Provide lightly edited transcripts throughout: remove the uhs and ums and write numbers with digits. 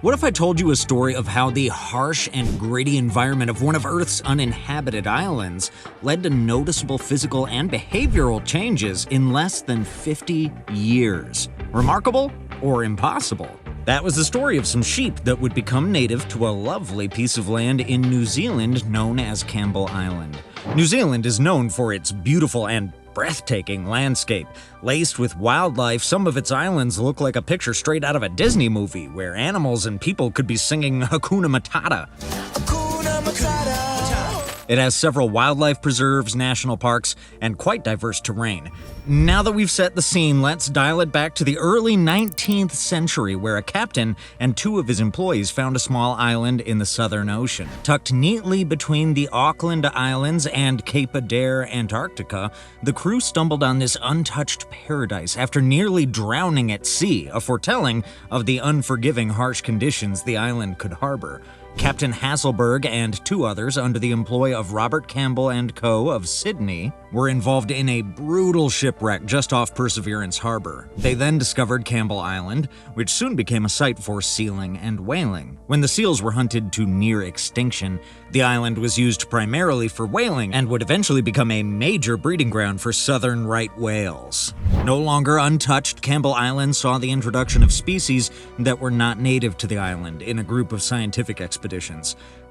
What if I told you a story of how the harsh and gritty environment of one of Earth's uninhabited islands led to noticeable physical and behavioral changes in less than 50 years? Remarkable or impossible? That was the story of some sheep that would become native to a lovely piece of land in New Zealand known as Campbell Island. New Zealand is known for its beautiful and breathtaking landscape. Laced with wildlife, some of its islands look like a picture straight out of a Disney movie, where animals and people could be singing Hakuna Matata. Hakuna Matata. It has several wildlife preserves, national parks, and quite diverse terrain. Now that we've set the scene, let's dial it back to the early 19th century, where a captain and two of his employees found a small island in the Southern Ocean. Tucked neatly between the Auckland Islands and Cape Adare, Antarctica, the crew stumbled on this untouched paradise after nearly drowning at sea, a foretelling of the unforgiving harsh conditions the island could harbor. Captain Hasselberg and two others, under the employ of Robert Campbell and Co. of Sydney, were involved in a brutal shipwreck just off Perseverance Harbor. They then discovered Campbell Island, which soon became a site for sealing and whaling. When the seals were hunted to near extinction, the island was used primarily for whaling and would eventually become a major breeding ground for southern right whales. No longer untouched, Campbell Island saw the introduction of species that were not native to the island in a group of scientific expeditions.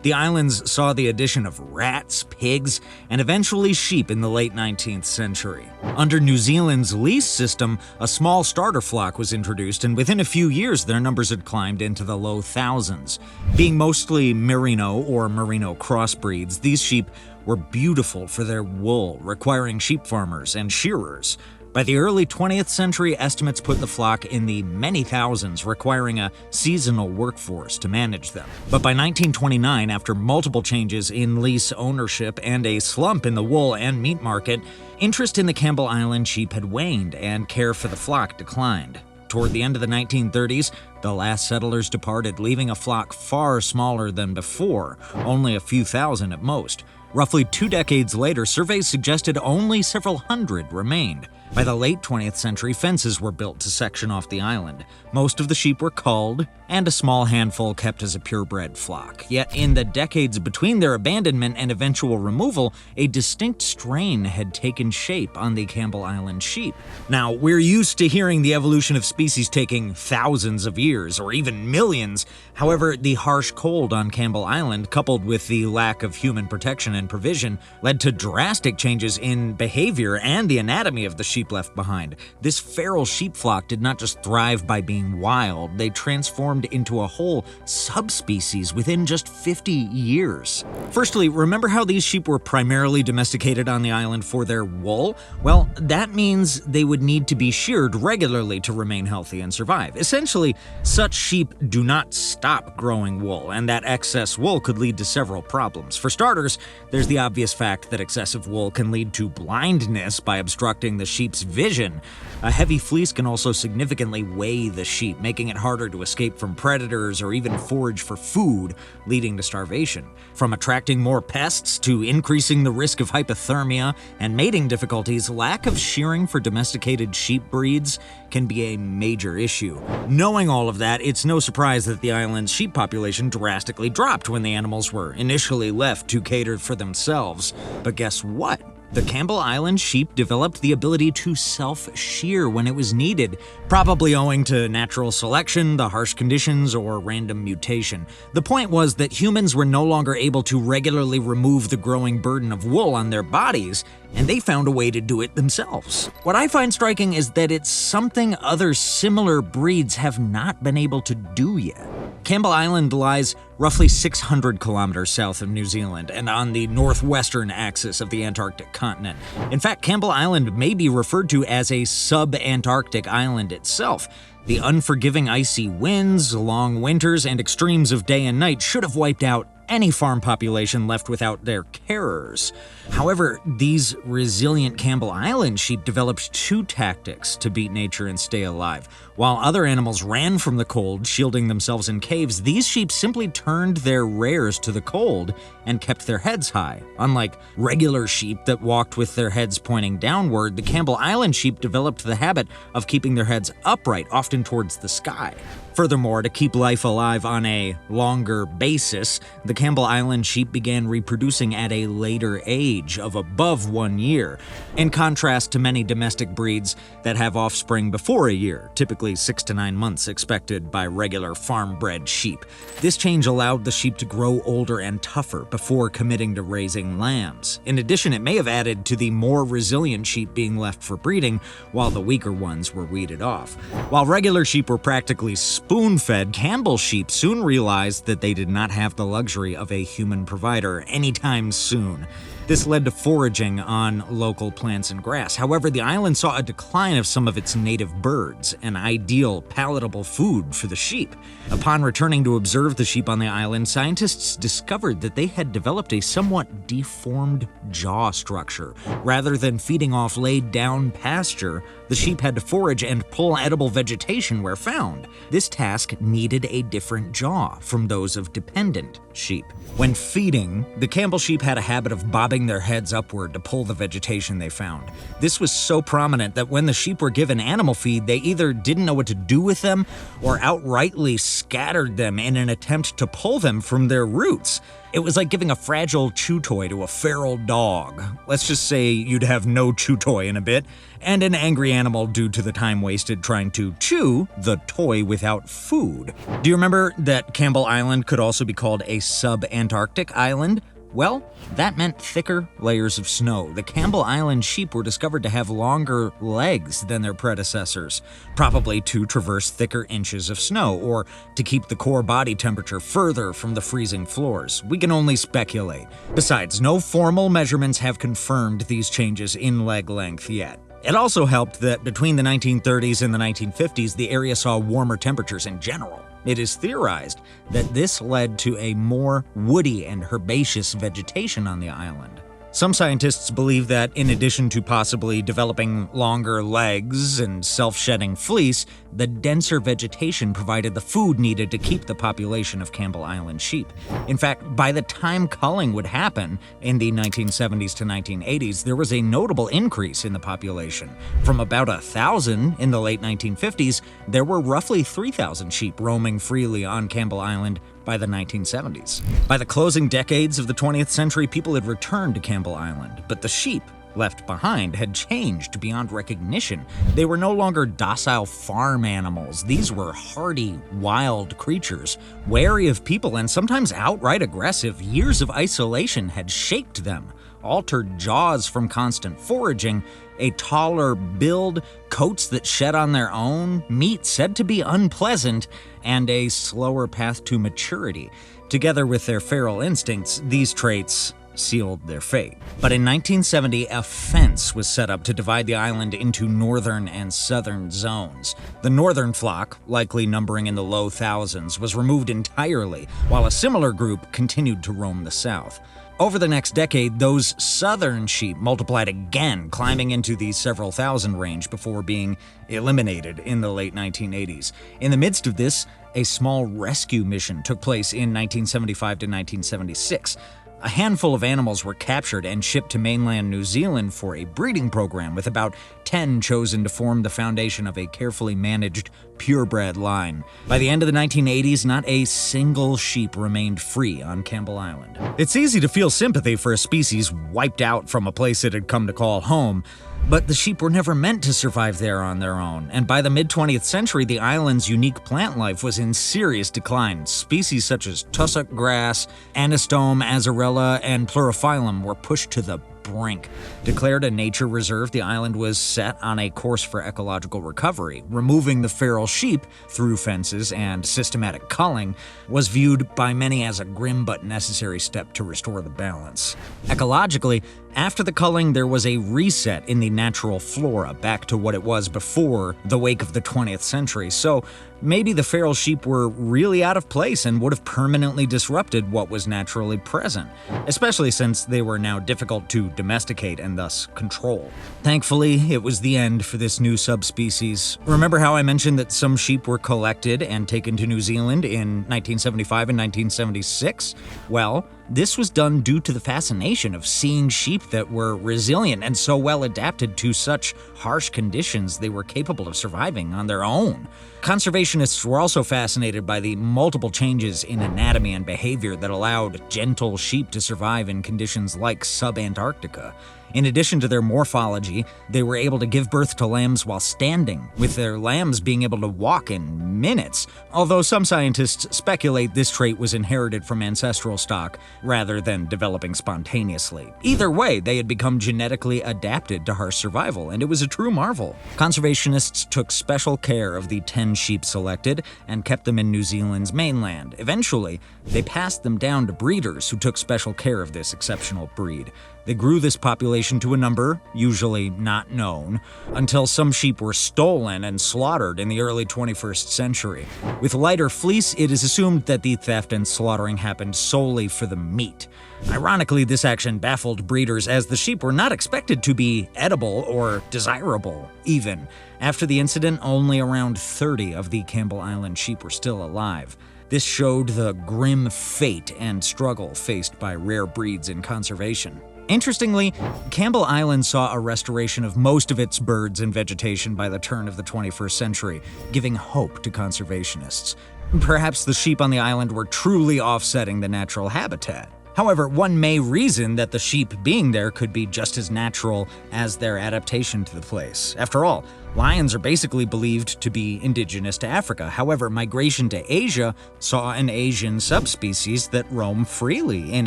The islands saw the addition of rats, pigs, and eventually sheep in the late 19th century. Under New Zealand's lease system, a small starter flock was introduced, and within a few years their numbers had climbed into the low thousands. Being mostly merino or merino crossbreeds, these sheep were beautiful for their wool, requiring sheep farmers and shearers. By the early 20th century, estimates put the flock in the many thousands, requiring a seasonal workforce to manage them. But by 1929, after multiple changes in lease ownership and a slump in the wool and meat market, interest in the Campbell Island sheep had waned and care for the flock declined. Toward the end of the 1930s, the last settlers departed, leaving a flock far smaller than before, only a few thousand at most. Roughly 2 decades later, surveys suggested only several hundred remained. By the late 20th century, fences were built to section off the island. Most of the sheep were culled, and a small handful kept as a purebred flock. Yet in the decades between their abandonment and eventual removal, a distinct strain had taken shape on the Campbell Island sheep. Now, we're used to hearing the evolution of species taking thousands of years, or even millions. However, the harsh cold on Campbell Island, coupled with the lack of human protection and provision, led to drastic changes in behavior and the anatomy of the sheep left behind. This feral sheep flock did not just thrive by being wild, they transformed into a whole subspecies within just 50 years. Firstly, remember how these sheep were primarily domesticated on the island for their wool? Well, that means they would need to be sheared regularly to remain healthy and survive. Essentially, such sheep do not stop growing wool, and that excess wool could lead to several problems. For starters, there's the obvious fact that excessive wool can lead to blindness by obstructing the sheep's vision. A heavy fleece can also significantly weigh the sheep, making it harder to escape from predators or even forage for food, leading to starvation. From attracting more pests to increasing the risk of hypothermia and mating difficulties, lack of shearing for domesticated sheep breeds can be a major issue. Knowing all of that, it's no surprise that the island's sheep population drastically dropped when the animals were initially left to cater for themselves. But guess what? The Campbell Island sheep developed the ability to self-shear when it was needed, probably owing to natural selection, the harsh conditions, or random mutation. The point was that humans were no longer able to regularly remove the growing burden of wool on their bodies, and they found a way to do it themselves. What I find striking is that it's something other similar breeds have not been able to do yet. Campbell Island lies roughly 600 kilometers south of New Zealand and on the northwestern axis of the Antarctic continent. In fact, Campbell Island may be referred to as a sub-Antarctic island itself. The unforgiving icy winds, long winters, and extremes of day and night should have wiped out any farm population left without their carers. However, these resilient Campbell Island sheep developed two tactics to beat nature and stay alive. While other animals ran from the cold, shielding themselves in caves, these sheep simply turned their rears to the cold and kept their heads high. Unlike regular sheep that walked with their heads pointing downward, the Campbell Island sheep developed the habit of keeping their heads upright, often towards the sky. Furthermore, to keep life alive on a longer basis, the Campbell Island sheep began reproducing at a later age of above 1 year, in contrast to many domestic breeds that have offspring before a year, typically 6 to 9 months expected by regular farm-bred sheep. This change allowed the sheep to grow older and tougher before committing to raising lambs. In addition, it may have added to the more resilient sheep being left for breeding, while the weaker ones were weeded off. While regular sheep were practically spoon-fed, Campbell sheep soon realized that they did not have the luxury of a human provider anytime soon. This led to foraging on local plants and grass. However, the island saw a decline of some of its native birds, an ideal, palatable food for the sheep. Upon returning to observe the sheep on the island, scientists discovered that they had developed a somewhat deformed jaw structure. Rather than feeding off laid-down pasture, the sheep had to forage and pull edible vegetation where found. This task needed a different jaw from those of dependent sheep. When feeding, the Campbell sheep had a habit of bobbing their heads upward to pull the vegetation they found. This was so prominent that when the sheep were given animal feed, they either didn't know what to do with them or outrightly scattered them in an attempt to pull them from their roots. It was like giving a fragile chew toy to a feral dog. Let's just say you'd have no chew toy in a bit, and an angry animal due to the time wasted trying to chew the toy without food. Do you remember that Campbell Island could also be called a sub-Antarctic island? Well, that meant thicker layers of snow. The Campbell Island sheep were discovered to have longer legs than their predecessors, probably to traverse thicker inches of snow or to keep the core body temperature further from the freezing floors. We can only speculate. Besides, no formal measurements have confirmed these changes in leg length yet. It also helped that between the 1930s and the 1950s, the area saw warmer temperatures in general. It is theorized that this led to a more woody and herbaceous vegetation on the island. Some scientists believe that in addition to possibly developing longer legs and self-shedding fleece, the denser vegetation provided the food needed to keep the population of Campbell Island sheep. In fact, by the time culling would happen in the 1970s to 1980s, there was a notable increase in the population. From about 1,000 in the late 1950s, there were roughly 3,000 sheep roaming freely on Campbell Island by the 1970s. By the closing decades of the 20th century, people had returned to Campbell Island, but the sheep left behind had changed beyond recognition. They were no longer docile farm animals. These were hardy, wild creatures, wary of people and sometimes outright aggressive. Years of isolation had shaped them. Altered jaws from constant foraging, a taller build, coats that shed on their own, meat said to be unpleasant, and a slower path to maturity. Together with their feral instincts, these traits sealed their fate. But in 1970, a fence was set up to divide the island into northern and southern zones. The northern flock, likely numbering in the low thousands, was removed entirely, while a similar group continued to roam the south. Over the next decade, those southern sheep multiplied again, climbing into the several thousand range before being eliminated in the late 1980s. In the midst of this, a small rescue mission took place in 1975 to 1976. A handful of animals were captured and shipped to mainland New Zealand for a breeding program, with about 10 chosen to form the foundation of a carefully managed purebred line. By the end of the 1980s, not a single sheep remained free on Campbell Island. It's easy to feel sympathy for a species wiped out from a place it had come to call home, but the sheep were never meant to survive there on their own, and by the mid-20th century, the island's unique plant life was in serious decline. Species such as tussock grass, anastome, azarella, and pleurophyllum were pushed to the brink. Declared a nature reserve, the island was set on a course for ecological recovery. Removing the feral sheep through fences and systematic culling was viewed by many as a grim but necessary step to restore the balance. Ecologically, after the culling, there was a reset in the natural flora back to what it was before the wake of the 20th century. So maybe the feral sheep were really out of place and would have permanently disrupted what was naturally present, especially since they were now difficult to domesticate and thus control. Thankfully, it was the end for this new subspecies. Remember how I mentioned that some sheep were collected and taken to New Zealand in 1975 and 1976? Well, this was done due to the fascination of seeing sheep that were resilient and so well adapted to such harsh conditions they were capable of surviving on their own. Conservationists were also fascinated by the multiple changes in anatomy and behavior that allowed gentle sheep to survive in conditions like sub-Antarctica. In addition to their morphology, they were able to give birth to lambs while standing, with their lambs being able to walk in minutes, although some scientists speculate this trait was inherited from ancestral stock rather than developing spontaneously. Either way, they had become genetically adapted to harsh survival, and it was a true marvel. Conservationists took special care of the 10 sheep selected and kept them in New Zealand's mainland. Eventually, they passed them down to breeders who took special care of this exceptional breed. They grew this population to a number, usually not known, until some sheep were stolen and slaughtered in the early 21st century. With lighter fleece, it is assumed that the theft and slaughtering happened solely for the meat. Ironically, this action baffled breeders as the sheep were not expected to be edible or desirable, even. After the incident, only around 30 of the Campbell Island sheep were still alive. This showed the grim fate and struggle faced by rare breeds in conservation. Interestingly, Campbell Island saw a restoration of most of its birds and vegetation by the turn of the 21st century, giving hope to conservationists. Perhaps the sheep on the island were truly offsetting the natural habitat. However, one may reason that the sheep being there could be just as natural as their adaptation to the place. After all, lions are basically believed to be indigenous to Africa. However, migration to Asia saw an Asian subspecies that roam freely in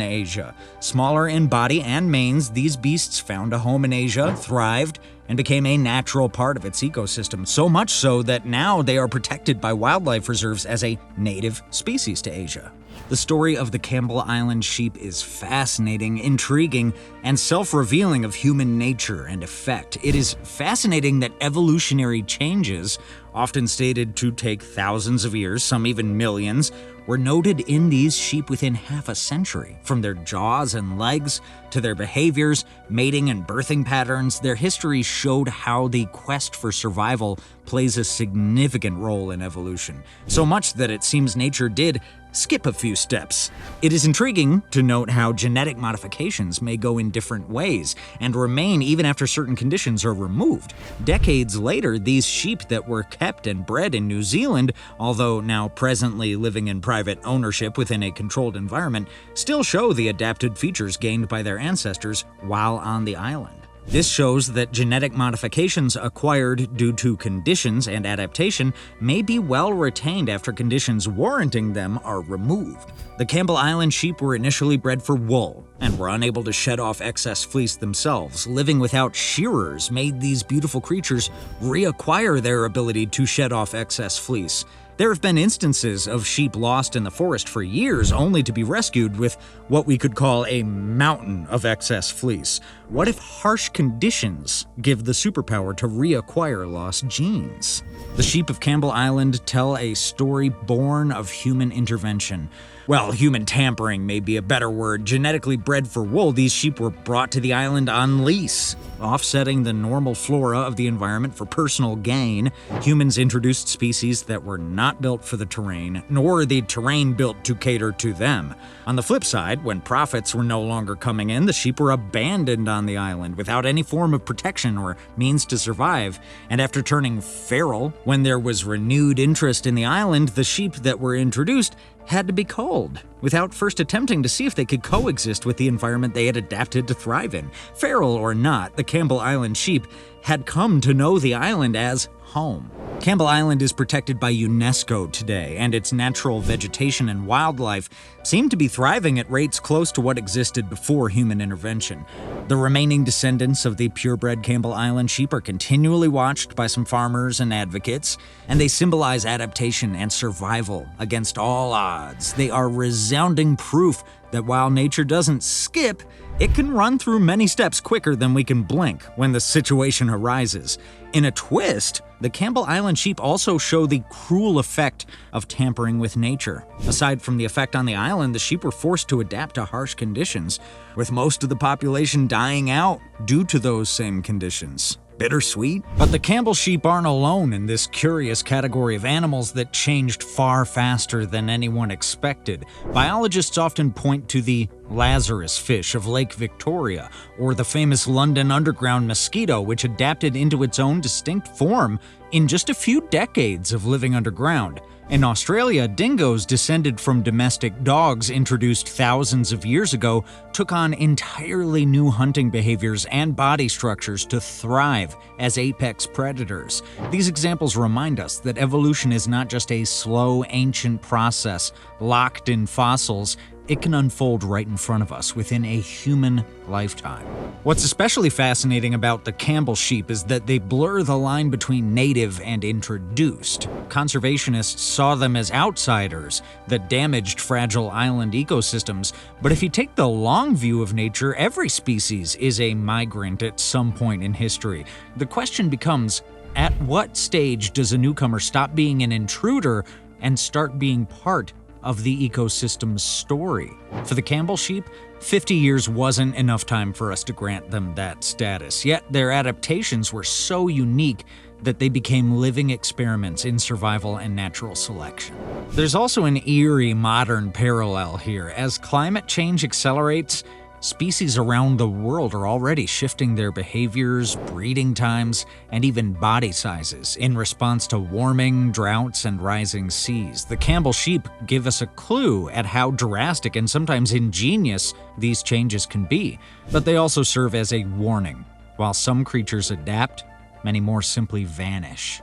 Asia. Smaller in body and manes, these beasts found a home in Asia, thrived, and became a natural part of its ecosystem, so much so that now they are protected by wildlife reserves as a native species to Asia. The story of the Campbell Island sheep is fascinating, intriguing, and self-revealing of human nature and effect. It is fascinating that evolutionary changes, often stated to take thousands of years, some even millions, were noted in these sheep within half a century. From their jaws and legs to their behaviors, mating and birthing patterns, their history showed how the quest for survival plays a significant role in evolution. So much that it seems nature did skip a few steps. It is intriguing to note how genetic modifications may go in different ways and remain even after certain conditions are removed. Decades later, these sheep that were kept and bred in New Zealand, although now presently living in private ownership within a controlled environment, still show the adapted features gained by their ancestors while on the island. This shows that genetic modifications acquired due to conditions and adaptation may be well retained after conditions warranting them are removed. The Campbell Island sheep were initially bred for wool and were unable to shed off excess fleece themselves. Living without shearers made these beautiful creatures reacquire their ability to shed off excess fleece. There have been instances of sheep lost in the forest for years only to be rescued with what we could call a mountain of excess fleece. What if harsh conditions give the superpower to reacquire lost genes? The sheep of Campbell Island tell a story born of human intervention. Well, human tampering may be a better word. Genetically bred for wool, these sheep were brought to the island on lease, offsetting the normal flora of the environment for personal gain. Humans introduced species that were not built for the terrain, nor the terrain built to cater to them. On the flip side, when profits were no longer coming in, the sheep were abandoned on the island without any form of protection or means to survive. And after turning feral, when there was renewed interest in the island, the sheep that were introduced had to be culled, without first attempting to see if they could coexist with the environment they had adapted to thrive in. Feral or not, the Campbell Island sheep had come to know the island as home. Campbell Island is protected by UNESCO today, and its natural vegetation and wildlife seem to be thriving at rates close to what existed before human intervention. The remaining descendants of the purebred Campbell Island sheep are continually watched by some farmers and advocates, and they symbolize adaptation and survival against all odds. They are resounding proof that while nature doesn't skip, it can run through many steps quicker than we can blink when the situation arises. In a twist, the Campbell Island sheep also show the cruel effect of tampering with nature. Aside from the effect on the island, the sheep were forced to adapt to harsh conditions, with most of the population dying out due to those same conditions. Bittersweet? But the Campbell sheep aren't alone in this curious category of animals that changed far faster than anyone expected. Biologists often point to the Lazarus fish of Lake Victoria, or the famous London Underground mosquito, which adapted into its own distinct form in just a few decades of living underground. In Australia, dingoes descended from domestic dogs introduced thousands of years ago took on entirely new hunting behaviors and body structures to thrive as apex predators. These examples remind us that evolution is not just a slow, ancient process locked in fossils. It can unfold right in front of us within a human lifetime. What's especially fascinating about the Campbell sheep is that they blur the line between native and introduced. Conservationists saw them as outsiders that damaged fragile island ecosystems, but if you take the long view of nature, every species is a migrant at some point in history. The question becomes, at what stage does a newcomer stop being an intruder and start being part of the ecosystem's story? For the Campbell sheep, 50 years wasn't enough time for us to grant them that status, yet their adaptations were so unique that they became living experiments in survival and natural selection. There's also an eerie modern parallel here. As climate change accelerates, species around the world are already shifting their behaviors, breeding times, and even body sizes in response to warming, droughts, and rising seas. The Campbell sheep give us a clue at how drastic and sometimes ingenious these changes can be, but they also serve as a warning. While some creatures adapt, many more simply vanish.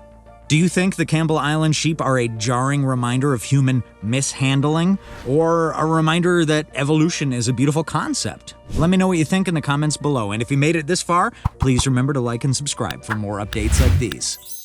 Do you think the Campbell Island sheep are a jarring reminder of human mishandling, or a reminder that evolution is a beautiful concept? Let me know what you think in the comments below, and if you made it this far, please remember to like and subscribe for more updates like these.